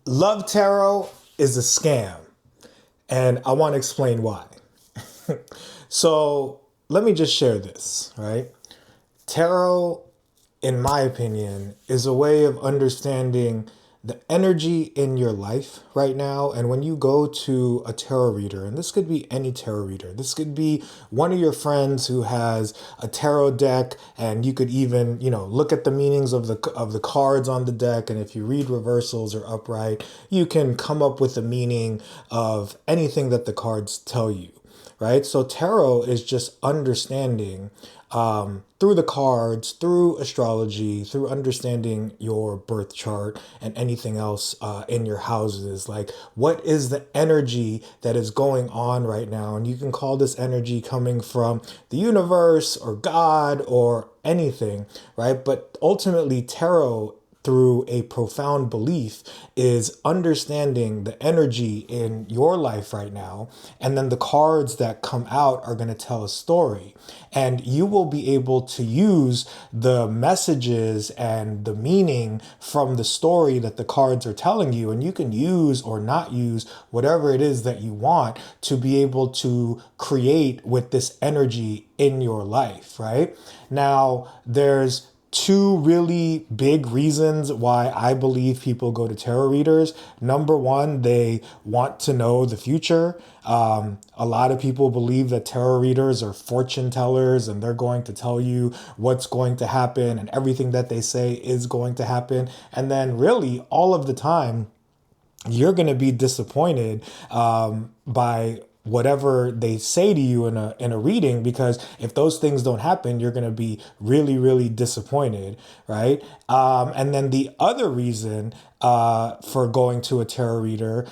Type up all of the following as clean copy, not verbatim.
Love tarot is a scam, and I want to explain why. So let me just share this, right? Tarot, in my opinion, is a way of understanding the energy in your life right now. And when you go to a tarot reader, and this could be any tarot reader, this could be one of your friends who has a tarot deck, and you could even, look at the meanings of the cards on the deck. And if you read reversals or upright, you can come up with the meaning of anything that the cards tell you, right? So tarot is just understanding through the cards, through astrology, through understanding your birth chart and anything else in your houses. Like, what is the energy that is going on right now? And you can call this energy coming from the universe or God or anything, right? But ultimately, tarot, through a profound belief, is understanding the energy in your life right now. And then the cards that come out are going to tell a story. And you will be able to use the messages and the meaning from the story that the cards are telling you. And you can use or not use whatever it is that you want to be able to create with this energy in your life, right? Now, there's two really big reasons why I believe people go to tarot readers. Number one, they want to know the future. A lot of people believe that tarot readers are fortune tellers and they're going to tell you what's going to happen and everything that they say is going to happen. And then really all of the time, you're going to be disappointed by whatever they say to you in a reading, because if those things don't happen, you're going to be really, really disappointed, right? And then the other reason for going to a tarot reader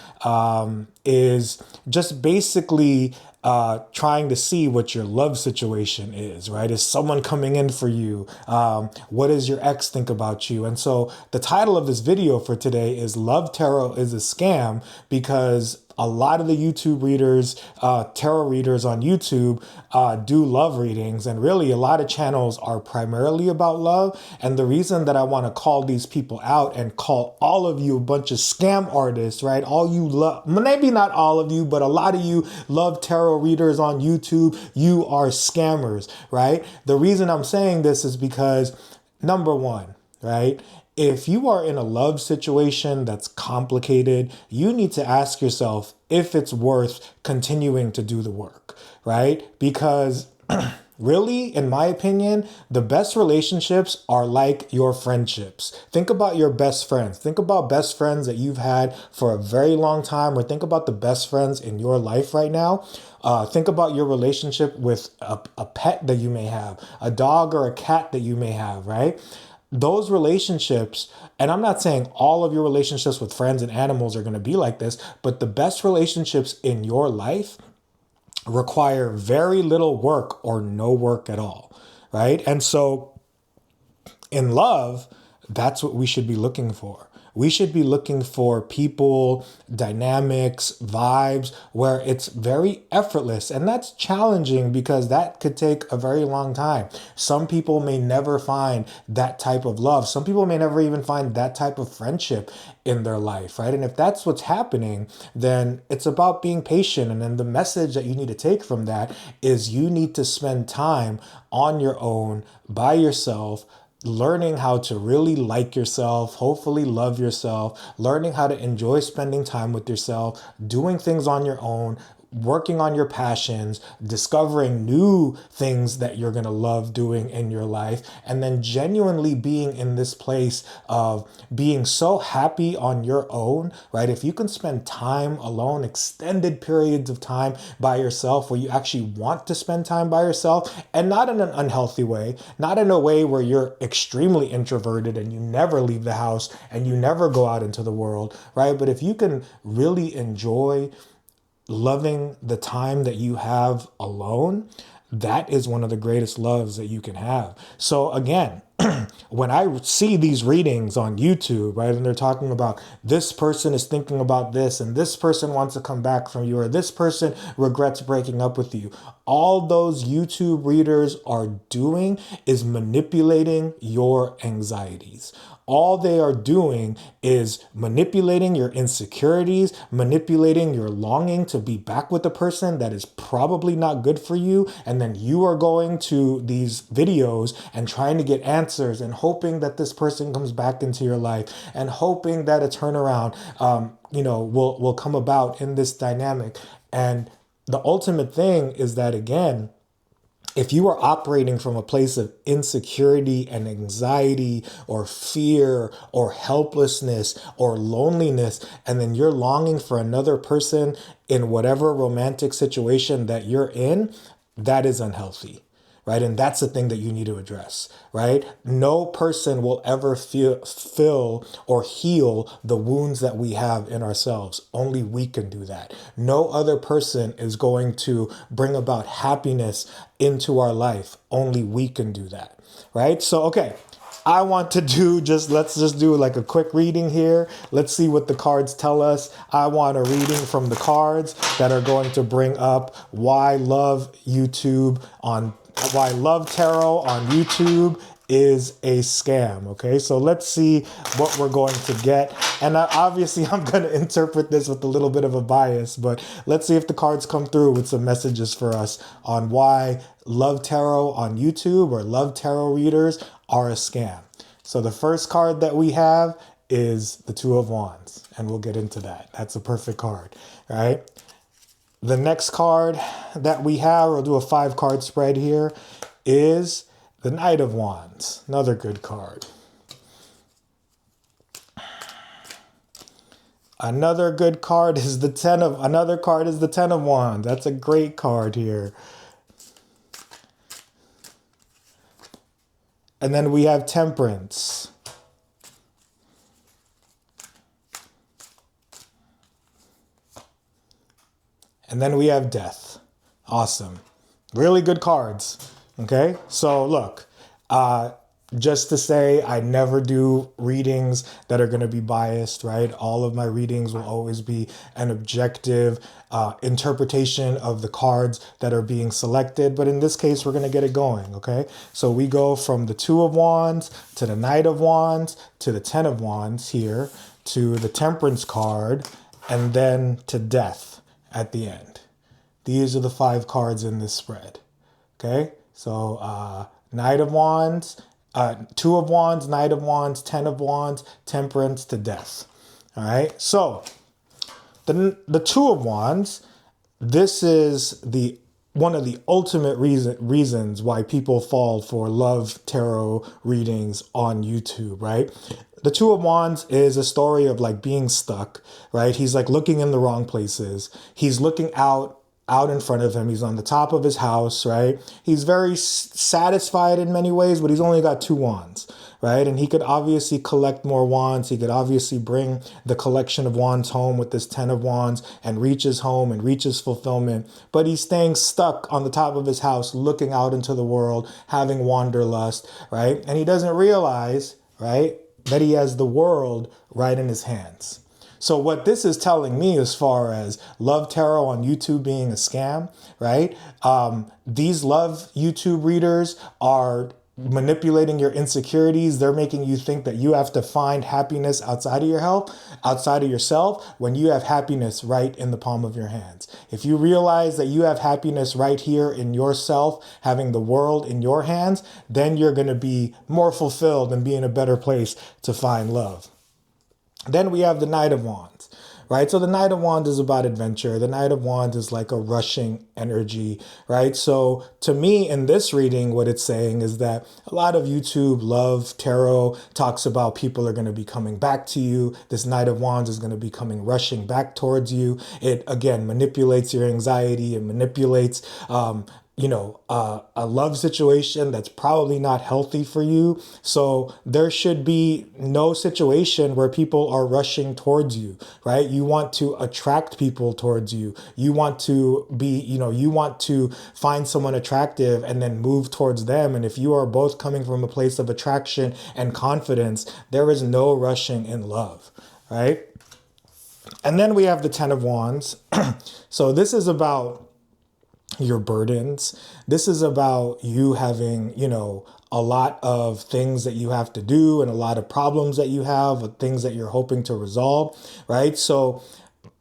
is just basically trying to see what your love situation is, right? Is someone coming in for you? What does your ex think about you? And so the title of this video for today is Love Tarot is a Scam, because a lot of the YouTube readers, tarot readers on YouTube, do love readings. And really, a lot of channels are primarily about love. And the reason that I want to call these people out and call all of you a bunch of scam artists, right? All you love, maybe not all of you, but a lot of you love tarot readers on YouTube, you are scammers, right? The reason I'm saying this is because, number one, right? If you are in a love situation that's complicated, you need to ask yourself if it's worth continuing to do the work, right? Because really, in my opinion, the best relationships are like your friendships. Think about your best friends. Think about best friends that you've had for a very long time, or think about the best friends in your life right now. Think about your relationship with a pet that you may have, a dog or a cat that you may have, right? Those relationships, and I'm not saying all of your relationships with friends and animals are going to be like this, but the best relationships in your life require very little work or no work at all, right? And so in love, that's what we should be looking for. We should be looking for people, dynamics, vibes, where it's very effortless. And that's challenging because that could take a very long time. Some people may never find that type of love. Some people may never even find that type of friendship in their life, right? And if that's what's happening, then it's about being patient. And then the message that you need to take from that is you need to spend time on your own, by yourself, learning how to really like yourself, hopefully love yourself, learning how to enjoy spending time with yourself, doing things on your own, working on your passions, discovering new things that you're going to love doing in your life, and then genuinely being in this place of being so happy on your own, right? If you can spend time alone, extended periods of time by yourself where you actually want to spend time by yourself, and not in an unhealthy way, not in a way where you're extremely introverted and you never leave the house and you never go out into the world, right? But if you can really enjoy loving the time that you have alone, that is one of the greatest loves that you can have. So again, when I see these readings on YouTube, right, and they're talking about this person is thinking about this and this person wants to come back from you or this person regrets breaking up with you, all those YouTube readers are doing is manipulating your anxieties. All they are doing is manipulating your insecurities, manipulating your longing to be back with a person that is probably not good for you. And then you are going to these videos and trying to get answers and hoping that this person comes back into your life and hoping that a turnaround, will come about in this dynamic. And the ultimate thing is that, again, if you are operating from a place of insecurity and anxiety or fear or helplessness or loneliness, and then you're longing for another person in whatever romantic situation that you're in, that is unhealthy. Right. And that's the thing that you need to address. Right. No person will ever fill or heal the wounds that we have in ourselves. Only we can do that. No other person is going to bring about happiness into our life. Only we can do that. Right. So, OK, I want to let's just do like a quick reading here. Let's see what the cards tell us. I want a reading from the cards that are going to bring up why love tarot on YouTube is a scam. Okay, so let's see what we're going to get. And obviously I'm going to interpret this with a little bit of a bias, but let's see if the cards come through with some messages for us on why love tarot on YouTube or love tarot readers are a scam. So the first card that we have is the Two of Wands, and we'll get into that. That's a perfect card, right? The next card that we have, we'll do a 5-card spread here, is the Knight of Wands. Another good card. Another good card is the Ten of Wands. That's a great card here. And then we have Temperance. And then we have Death. Awesome. Really good cards. Okay, so look, just to say, I never do readings that are going to be biased, right? All of my readings will always be an objective interpretation of the cards that are being selected. But in this case, we're going to get it going, okay? So we go from the Two of Wands to the Knight of Wands to the Ten of Wands here to the Temperance card and then to Death at the end. These are the 5 cards in this spread, okay? So Knight of Wands, Two of Wands, Knight of Wands, Ten of Wands, Temperance to Death. All right. So the Two of Wands, this is one of the ultimate reasons why people fall for love tarot readings on YouTube, right? The Two of Wands is a story of like being stuck, right? He's like looking in the wrong places. He's looking out in front of him. He's on the top of his house, right? He's very satisfied in many ways, but he's only got 2 wands, right? And he could obviously collect more wands. He could obviously bring the collection of wands home with this 10 of wands and reach his home and reach his fulfillment. But he's staying stuck on the top of his house, looking out into the world, having wanderlust, right? And he doesn't realize, right, that he has the world right in his hands. So what this is telling me as far as love tarot on YouTube being a scam, right? These love YouTube readers are manipulating your insecurities. They're making you think that you have to find happiness outside of yourself, when you have happiness right in the palm of your hands. If you realize that you have happiness right here in yourself, having the world in your hands, then you're going to be more fulfilled and be in a better place to find love. Then we have the Knight of Wands, right? So the Knight of Wands is about adventure. The Knight of Wands is like a rushing energy, right? So to me, in this reading, what it's saying is that a lot of YouTube love tarot talks about people are going to be coming back to you. This Knight of Wands is going to be coming rushing back towards you. It, again, manipulates your anxiety. It manipulates a love situation that's probably not healthy for you. So there should be no situation where people are rushing towards you, right? You want to attract people towards you. You want to be, you want to find someone attractive and then move towards them. And if you are both coming from a place of attraction and confidence, there is no rushing in love, right? And then we have the Ten of Wands. So this is about your burdens. This is about you having, a lot of things that you have to do and a lot of problems that you have, things that you're hoping to resolve, right? So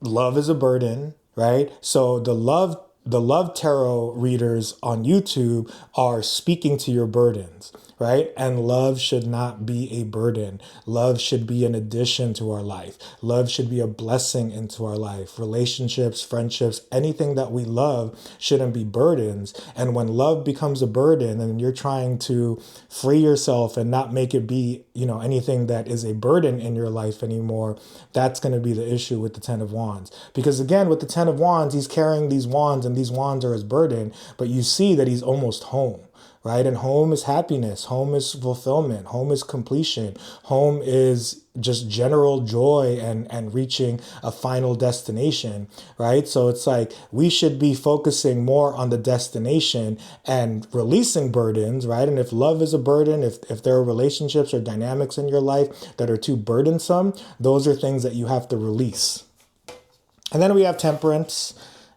love is a burden, right? So the love tarot readers on YouTube are speaking to your burdens, right? And love should not be a burden. Love should be an addition to our life. Love should be a blessing into our life. Relationships, friendships, anything that we love shouldn't be burdens. And when love becomes a burden and you're trying to free yourself and not make it be, anything that is a burden in your life anymore, that's going to be the issue with the Ten of Wands. Because again, with the Ten of Wands, he's carrying these wands and these wands are his burden, but you see that he's almost home. Right? And home is happiness. Home is fulfillment. Home is completion. Home is just general joy and reaching a final destination, right? So it's like we should be focusing more on the destination and releasing burdens, right? And if love is a burden, if there are relationships or dynamics in your life that are too burdensome, those are things that you have to release. And then we have Temperance,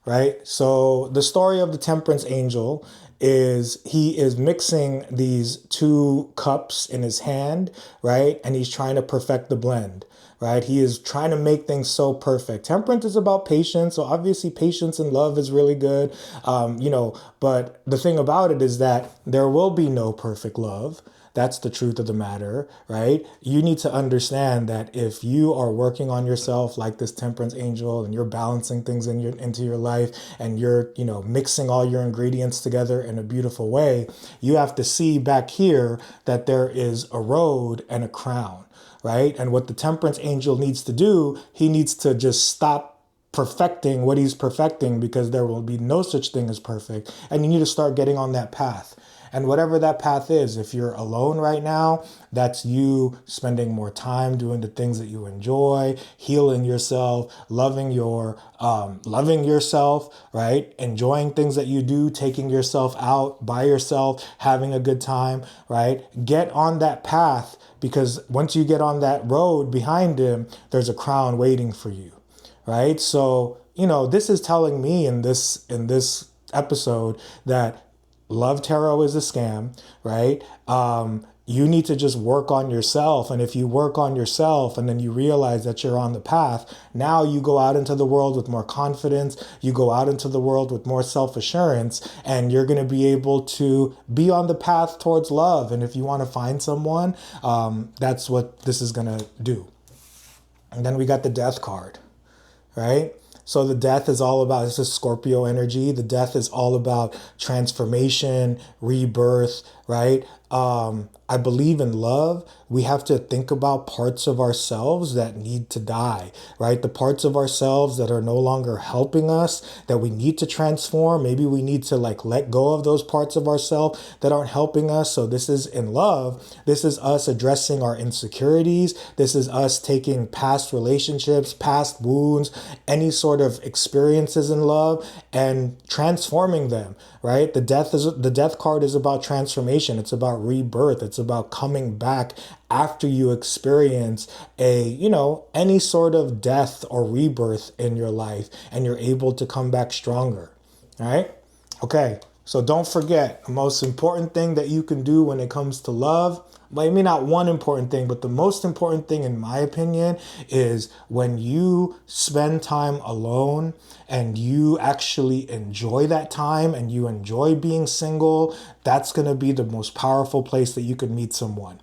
right? So the story of the Temperance angel is he is mixing these two cups in his hand, right? And he's trying to perfect the blend, right? He is trying to make things so perfect. Temperance is about patience. So obviously patience and love is really good, but the thing about it is that there will be no perfect love. That's the truth of the matter, right? You need to understand that if you are working on yourself like this Temperance angel and you're balancing things into your life and you're, mixing all your ingredients together in a beautiful way, you have to see back here that there is a road and a crown, right? And what the Temperance angel needs to do, he needs to just stop perfecting what he's perfecting because there will be no such thing as perfect. And you need to start getting on that path. And whatever that path is, if you're alone right now, that's you spending more time doing the things that you enjoy, healing yourself, loving yourself, right? Enjoying things that you do, taking yourself out by yourself, having a good time, right? Get on that path because once you get on that road behind him, there's a crown waiting for you, right? So, this is telling me in this episode that love tarot is a scam, right? You need to just work on yourself. And if you work on yourself and then you realize that you're on the path, now you go out into the world with more confidence. You go out into the world with more self-assurance, and you're going to be able to be on the path towards love. And if you want to find someone, that's what this is going to do. And then we got the Death card, right? So the Death is all about, this is Scorpio energy. The Death is all about transformation, rebirth, right? I believe in love. We have to think about parts of ourselves that need to die, right? The parts of ourselves that are no longer helping us, that we need to transform. Maybe we need to let go of those parts of ourselves that aren't helping us. So this is in love. This is us addressing our insecurities. This is us taking past relationships, past wounds, any sort of experiences in love and transforming them, right? The Death card is about transformation. It's about rebirth. It's about coming back after you experience any sort of death or rebirth in your life, and you're able to come back stronger. All right. Okay. So don't forget, the most important thing that you can do when it comes to love, maybe not one important thing, but the most important thing in my opinion is when you spend time alone and you actually enjoy that time and you enjoy being single, that's going to be the most powerful place that you could meet someone.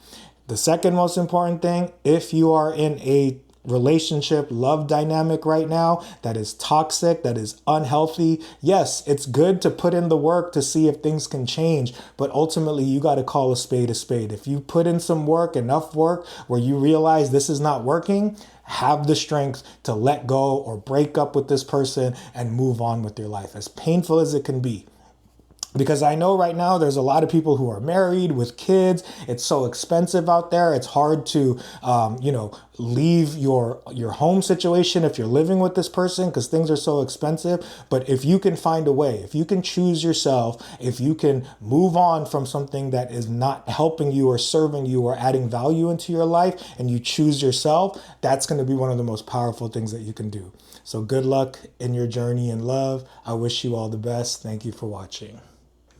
The second most important thing, if you are in a relationship, love dynamic right now that is toxic, that is unhealthy, yes, it's good to put in the work to see if things can change, but ultimately you got to call a spade a spade. If you put in some work, enough work where you realize this is not working, have the strength to let go or break up with this person and move on with your life, as painful as it can be. Because I know right now there's a lot of people who are married with kids. It's so expensive out there. It's hard to, leave your home situation if you're living with this person because things are so expensive. But if you can find a way, if you can choose yourself, if you can move on from something that is not helping you or serving you or adding value into your life, and you choose yourself, that's going to be one of the most powerful things that you can do. So good luck in your journey in love. I wish you all the best. Thank you for watching.